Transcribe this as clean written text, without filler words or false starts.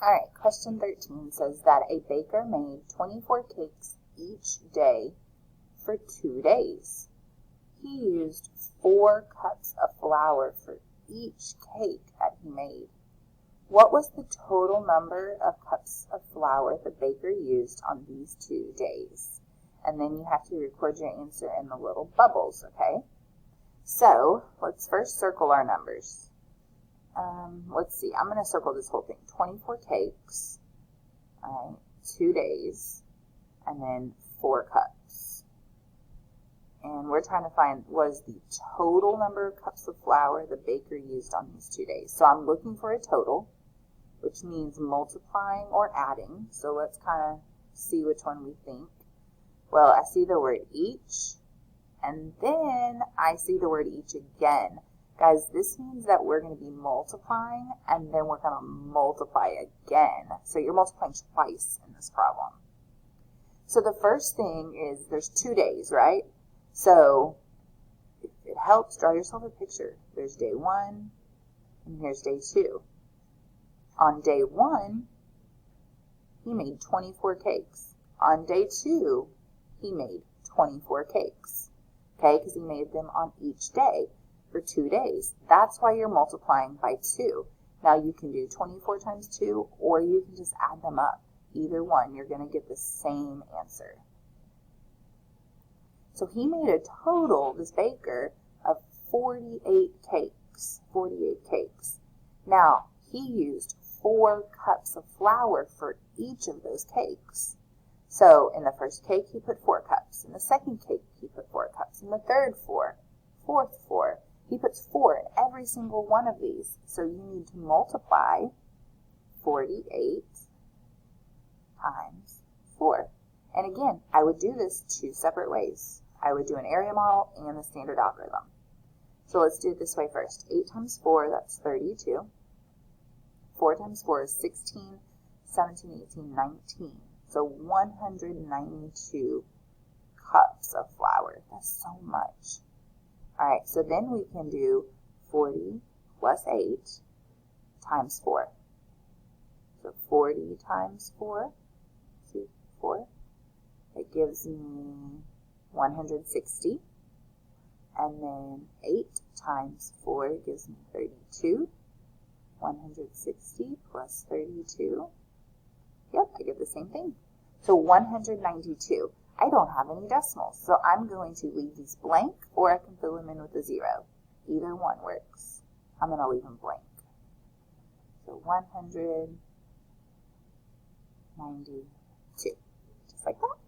All right, question 13 says that a baker made 24 cakes each day for 2 days. He used 4 cups of flour for each cake that he made. What was the total number of cups of flour the baker used on these 2 days? And then you have to record your answer in the little bubbles, okay? So let's first circle our numbers. Let's see, I'm going to circle this whole thing. 24 cakes, all right, 2 days, and then 4 cups. And we're trying to find what is the total number of cups of flour the baker used on these 2 days. So I'm looking for a total, which means multiplying or adding. So let's kind of see which one we think. Well, I see the word each, and then I see the word each again. Guys, this means that we're going to be multiplying, and then we're going to multiply again. So you're multiplying twice in this problem. So the first thing is there's 2 days, right? So if it helps, draw yourself a picture. There's day 1, and here's day 2. On day 1, he made 24 cakes. On day 2, he made 24 cakes. Okay, because he made them on each day for 2 days. That's why you're multiplying by 2. Now you can do 24 times 2, or you can just add them up. Either one, you're going to get the same answer. So he made a total, this baker, of 48 cakes. 48 cakes. Now, he used 4 cups of flour for each of those cakes. So in the first cake, he put 4 cups. In the second cake, he put 4 cups. In the third, 4. Fourth, 4. He puts 4 in every single one of these. So you need to multiply 48 times 4. And again, I would do this 2 separate ways. I would do an area model and the standard algorithm. So let's do it this way first. 8 times 4, that's 32. 4 times 4 is 16, 17, 18, 19. So 192 cups of flour. That's so much. All right, so then we can do 40 plus 8 times 4. So 40 times 4, see, 4. It gives me 160. And then 8 times 4 gives me 32. 160 plus 32. Yep, I get the same thing. So 192. I don't have any decimals, so I'm going to leave these blank, or I can fill them in with a 0. Either one works. I'm going to leave them blank. So 192. Just like that.